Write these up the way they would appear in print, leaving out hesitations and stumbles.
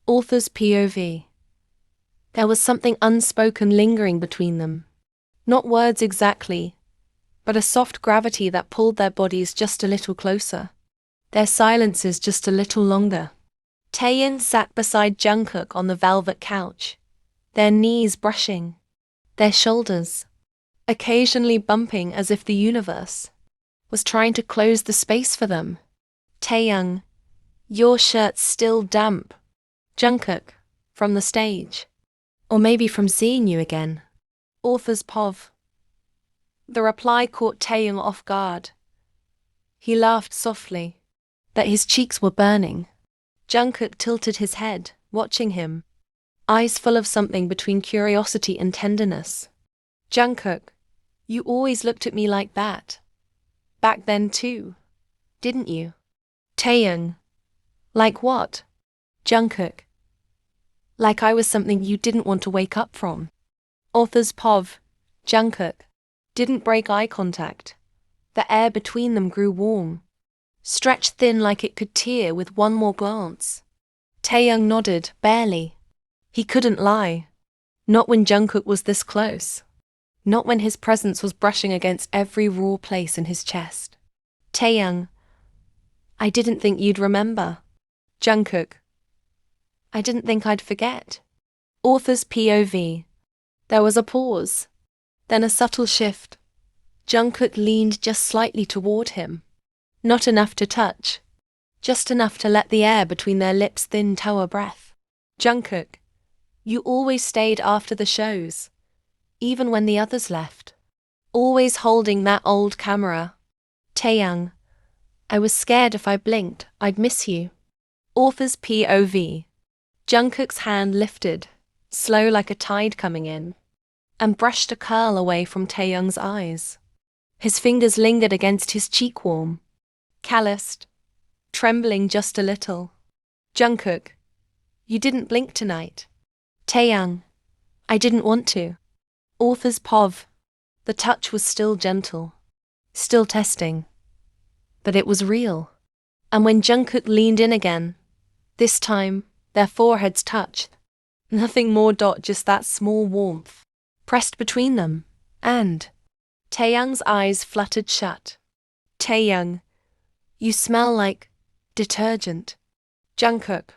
Author's POV. There was something unspoken lingering between them. Not words exactly, but a soft gravity that pulled their bodies just a little closer. Their silences just a little longer. Taeyeon sat beside Jungkook on the velvet couch, their knees brushing, their shoulders occasionally bumping as if the universe was trying to close the space for them. Taeyoung, your shirt's still damp. Jungkook, from the stage. Or maybe from seeing you again. Author's POV. The reply caught Taeyoung off guard. He laughed softly, that his cheeks were burning. Jungkook tilted his head, watching him, eyes full of something between curiosity and tenderness. Jungkook, you always looked at me like that. Back then too, didn't you? Taeyoung, like what? Jungkook, like I was something you didn't want to wake up from. Author's POV. Jungkook didn't break eye contact. The air between them grew warm, stretched thin like it could tear with one more glance. Taeyoung nodded, barely. He couldn't lie. Not when Jungkook was this close. Not when his presence was brushing against every raw place in his chest. Taeyoung, I didn't think you'd remember. Jungkook, I didn't think I'd forget. Author's POV. There was a pause, then a subtle shift. Jungkook leaned just slightly toward him. Not enough to touch, just enough to let the air between their lips thin to a breath. Jungkook, you always stayed after the shows, even when the others left. Always holding that old camera. Taeyoung, I was scared if I blinked, I'd miss you. Author's POV. Jungkook's hand lifted, slow like a tide coming in, and brushed a curl away from Taeyoung's eyes. His fingers lingered against his cheek warm, calloused, trembling just a little. Jungkook, you didn't blink tonight. Taeyoung, I didn't want to. Author's POV. The touch was still gentle, still testing, but it was real. And when Jungkook leaned in again, this time, their foreheads touched. Nothing more. Just that small warmth pressed between them, and Taeyoung's eyes fluttered shut. Taeyoung, you smell like detergent. Jungkook,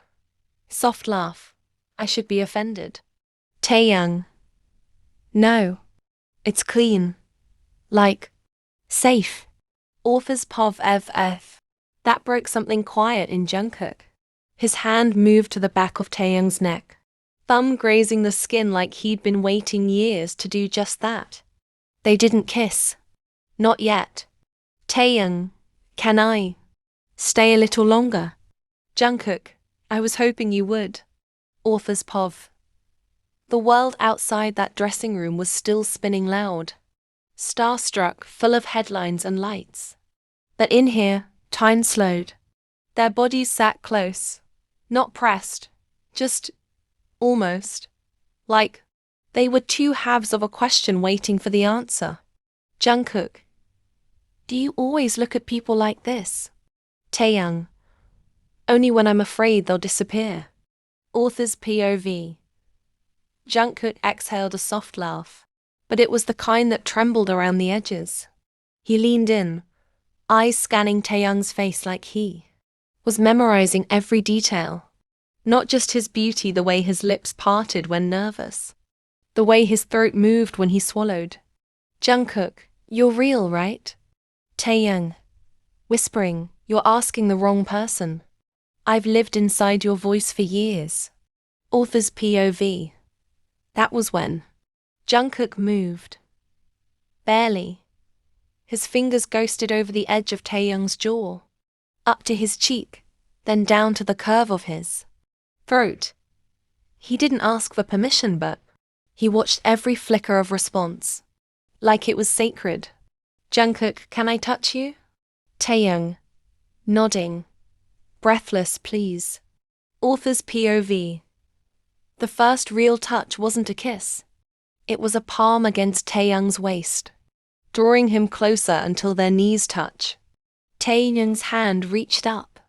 soft laugh. I should be offended. Taeyoung, no, it's clean, like safe. Author's POV. That broke something quiet in Jungkook. His hand moved to the back of Taeyoung's neck, thumb grazing the skin like he'd been waiting years to do just that. They didn't kiss. Not yet. Taeyoung, can I stay a little longer? Jungkook, I was hoping you would. Author's POV. The world outside that dressing room was still spinning loud, starstruck, full of headlines and lights. But in here, time slowed. Their bodies sat close. Not pressed, just almost, like they were two halves of a question waiting for the answer. Jungkook, do you always look at people like this? Taeyoung, only when I'm afraid they'll disappear. Author's POV. Jungkook exhaled a soft laugh, but it was the kind that trembled around the edges. He leaned in, eyes scanning Taeyoung's face like he was memorizing every detail. Not just his beauty, the way his lips parted when nervous, the way his throat moved when he swallowed. Jungkook, you're real, right? Taeyoung, whispering, you're asking the wrong person. I've lived inside your voice for years. Author's POV. That was when Jungkook moved. Barely. His fingers ghosted over the edge of Taeyoung's jaw, up to his cheek, then down to the curve of his throat. He didn't ask for permission, but he watched every flicker of response, like it was sacred. Jungkook, can I touch you? Taeyoung, nodding, breathless, please. Author's POV. The first real touch wasn't a kiss. It was a palm against Taeyoung's waist, drawing him closer until their knees touch. Taeyoung's hand reached up,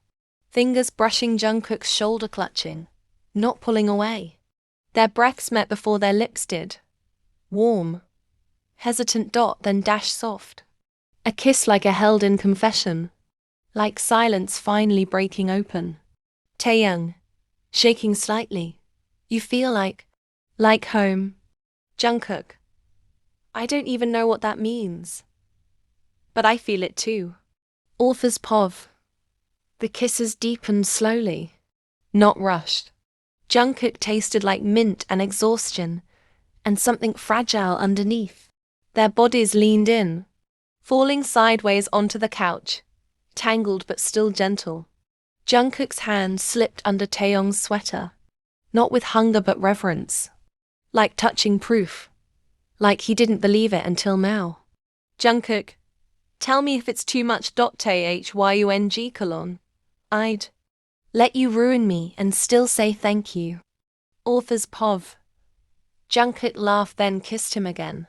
fingers brushing Jungkook's shoulder, clutching not pulling away. Their breaths met before their lips did. Warm, hesitant, then dash soft. A kiss like a held-in confession, like silence finally breaking open. Taeyoung, shaking slightly. You feel like home. Jungkook, I don't even know what that means. But I feel it too. Author's POV. The kisses deepened slowly, not rushed. Jungkook tasted like mint and exhaustion, and something fragile underneath. Their bodies leaned in, falling sideways onto the couch, tangled but still gentle. Jungkook's hand slipped under Taeyoung's sweater, not with hunger but reverence. Like touching proof. Like he didn't believe it until now. Jungkook, tell me if it's too much. Taehyung. I'd let you ruin me and still say thank you. Author's POV. Jungkook laughed, then kissed him again.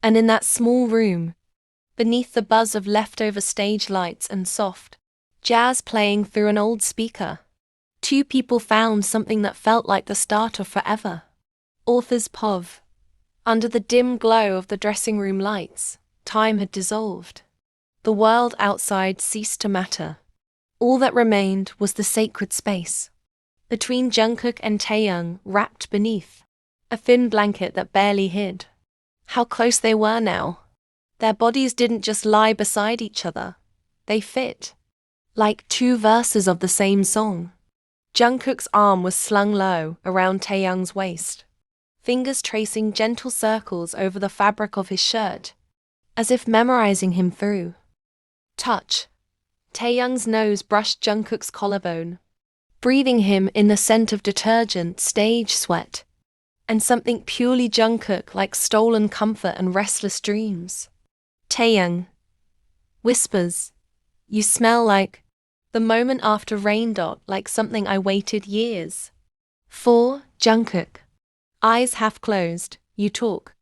And in that small room, beneath the buzz of leftover stage lights and soft jazz playing through an old speaker, two people found something that felt like the start of forever. Author's POV. Under the dim glow of the dressing room lights, time had dissolved. The world outside ceased to matter. All that remained was the sacred space between Jungkook and Taeyoung, wrapped beneath a thin blanket that barely hid. How close they were now. Their bodies didn't just lie beside each other. They fit. Like two verses of the same song. Jungkook's arm was slung low around Taeyoung's waist, fingers tracing gentle circles over the fabric of his shirt, as if memorizing him through. Touch. Taeyoung's nose brushed Jungkook's collarbone, breathing him in the scent of detergent, stage sweat, and something purely Jungkook like stolen comfort and restless dreams. Taeyoung whispers, you smell like the moment after rain. Like something I waited years for. Jungkook, eyes half closed, you talk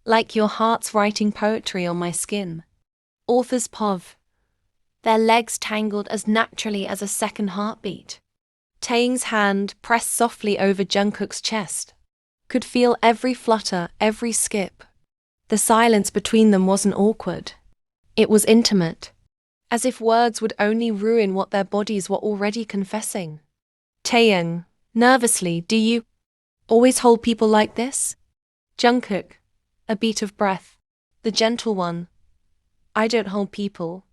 like your heart's writing poetry on my skin. Author's POV. Their legs tangled as naturally as a second heartbeat. Taeyoung's hand pressed softly over Jungkook's chest. Could feel every flutter, every skip. The silence between them wasn't awkward. It was intimate. As if words would only ruin what their bodies were already confessing. Taeyoung, nervously, do you always hold people like this? Jungkook, a beat of breath. The gentle one. I don't hold people.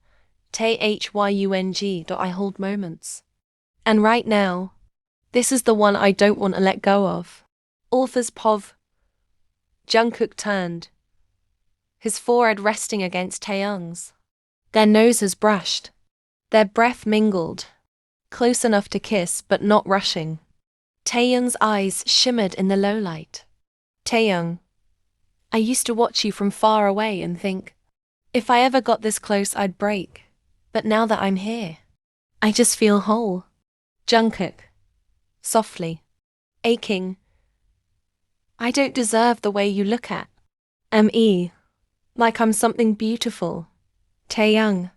Taehyung. I hold moments. And right now, this is the one I don't want to let go of. Author's POV. Jungkook turned, his forehead resting against Taeyoung's. Their noses brushed. Their breath mingled, close enough to kiss but not rushing. Taeyoung's eyes shimmered in the low light. Taeyoung, I used to watch you from far away and think, if I ever got this close I'd break. But now that I'm here, I just feel whole. Jungkook, softly, aching. I don't deserve the way you look at me, like I'm something beautiful. Taeyoung,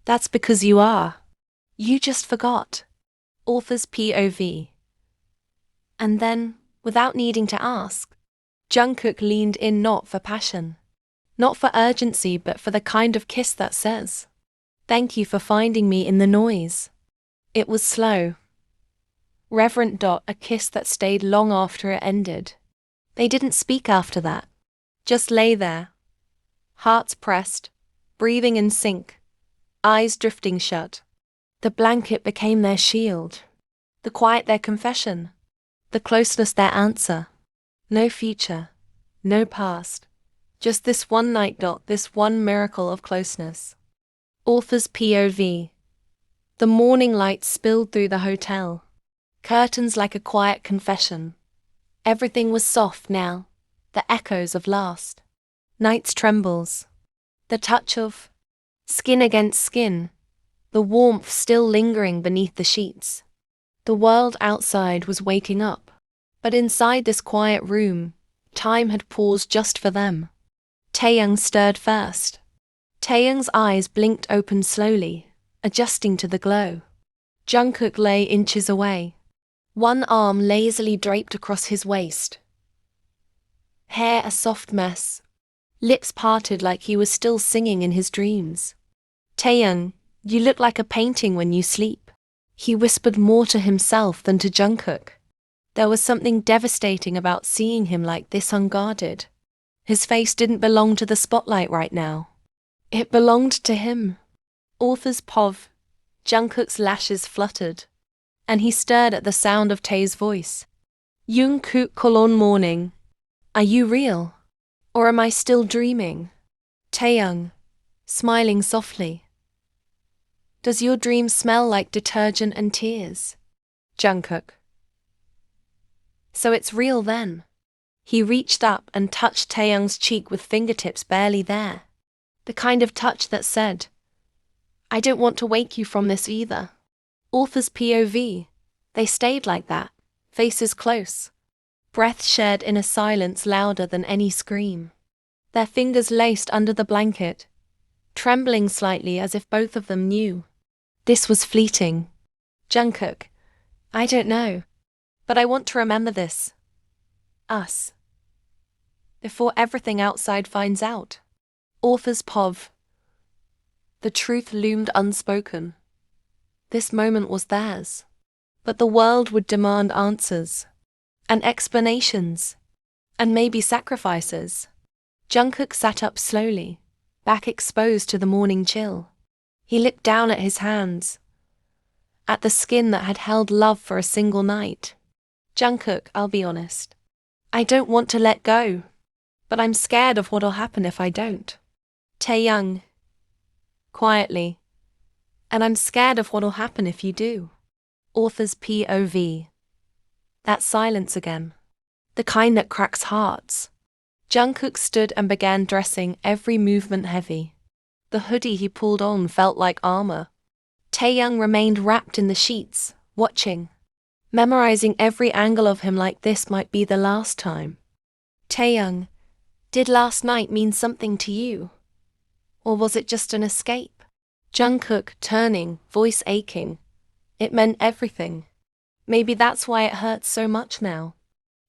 that's because you are. You just forgot. Author's POV. And then, without needing to ask, Jungkook leaned in, not for passion, not for urgency, but for the kind of kiss that says, thank you for finding me in the noise. It was slow, reverent. A kiss that stayed long after it ended. They didn't speak after that. Just lay there, hearts pressed, breathing in sync, eyes drifting shut. The blanket became their shield, the quiet their confession, the closeness their answer. No future, no past, just this one night. This one miracle of closeness. Author's POV. The morning light spilled through the hotel, curtains like a quiet confession. Everything was soft now, the echoes of last night's trembles, the touch of skin against skin, the warmth still lingering beneath the sheets. The world outside was waking up, but inside this quiet room, time had paused just for them. Taeyoung stirred first. Taeyoung's eyes blinked open slowly, adjusting to the glow. Jungkook lay inches away, one arm lazily draped across his waist. Hair a soft mess, lips parted like he was still singing in his dreams. Taeyoung, you look like a painting when you sleep. He whispered more to himself than to Jungkook. There was something devastating about seeing him like this unguarded. His face didn't belong to the spotlight right now. It belonged to him. Author's POV. Jungkook's lashes fluttered, and he stirred at the sound of Tae's voice. Jungkook colon morning. Are you real? Or am I still dreaming? Taeyoung, smiling softly. Does your dream smell like detergent and tears? Jungkook. So it's real then. He reached up and touched Taeyoung's cheek with fingertips barely there. The kind of touch that said, I don't want to wake you from this either. Author's POV. They stayed like that, faces close. Breath shared in a silence louder than any scream. Their fingers laced under the blanket, trembling slightly as if both of them knew. This was fleeting. Jungkook. I don't know. But I want to remember this. Us. Before everything outside finds out. Author's POV. The truth loomed unspoken. This moment was theirs. But the world would demand answers. And explanations. And maybe sacrifices. Jungkook sat up slowly, back exposed to the morning chill. He looked down at his hands. At the skin that had held love for a single night. Jungkook, I'll be honest. I don't want to let go. But I'm scared of what'll happen if I don't. Taeyoung. Quietly. And I'm scared of what'll happen if you do. Author's POV. That silence again. The kind that cracks hearts. Jungkook stood and began dressing, every movement heavy. The hoodie he pulled on felt like armor. Taeyoung remained wrapped in the sheets, watching. Memorizing every angle of him like this might be the last time. Taeyoung, did last night mean something to you? Or was it just an escape? Jungkook, turning, voice aching. It meant everything. Maybe that's why it hurts so much now.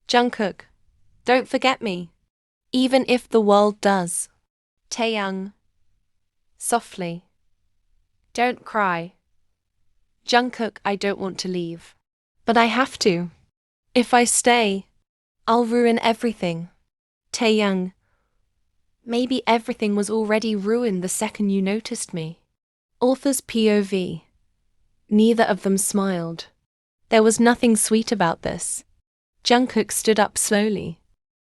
Jungkook, don't forget me. Even if the world does. Taeyoung. Softly. Don't cry. Jungkook, I don't want to leave. But I have to. If I stay, I'll ruin everything. Taeyoung. Maybe everything was already ruined the second you noticed me. Author's POV. Neither of them smiled. There was nothing sweet about this. Jungkook stood up slowly,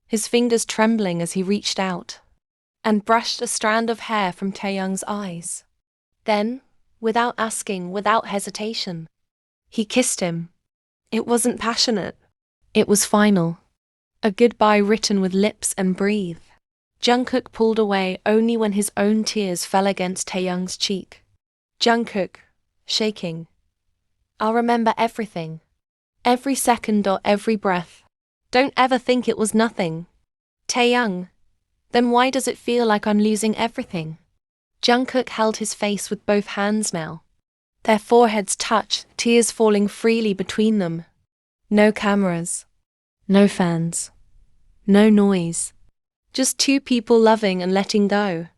his fingers trembling as he reached out, and brushed a strand of hair from Taeyoung's eyes. Then, without asking, without hesitation, he kissed him. It wasn't passionate. It was final. A goodbye written with lips and breathe. Jungkook pulled away only when his own tears fell against Taeyoung's cheek. Jungkook, shaking. I'll remember everything. Every second or every breath. Don't ever think it was nothing. Taeyoung, then why does it feel like I'm losing everything? Jungkook held his face with both hands now. Their foreheads touched, tears falling freely between them. No cameras. No fans. No noise. Just two people loving and letting go.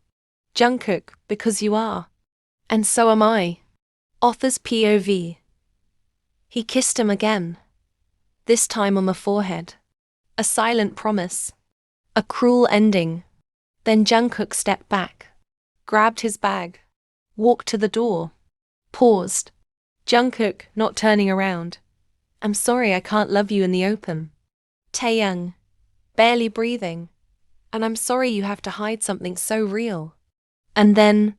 Jungkook, because you are. And so am I. Author's POV. He kissed him again. This time on the forehead. A silent promise. A cruel ending. Then Jungkook stepped back. Grabbed his bag. Walked to the door. Paused. Jungkook, not turning around. I'm sorry I can't love you in the open. Taeyoung, barely breathing. And I'm sorry you have to hide something so real. And then,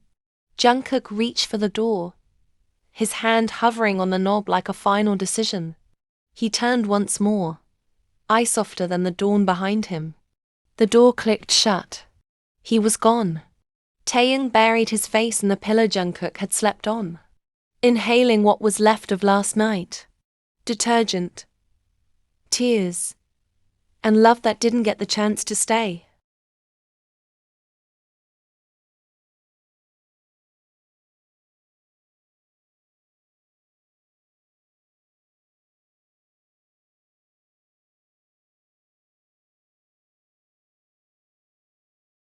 Jungkook reached for the door, his hand hovering on the knob like a final decision. He turned once more, eye softer than the dawn behind him. The door clicked shut. He was gone. Taeyoung buried his face in the pillow Jungkook had slept on, inhaling what was left of last night. Detergent. Tears. And love that didn't get the chance to stay.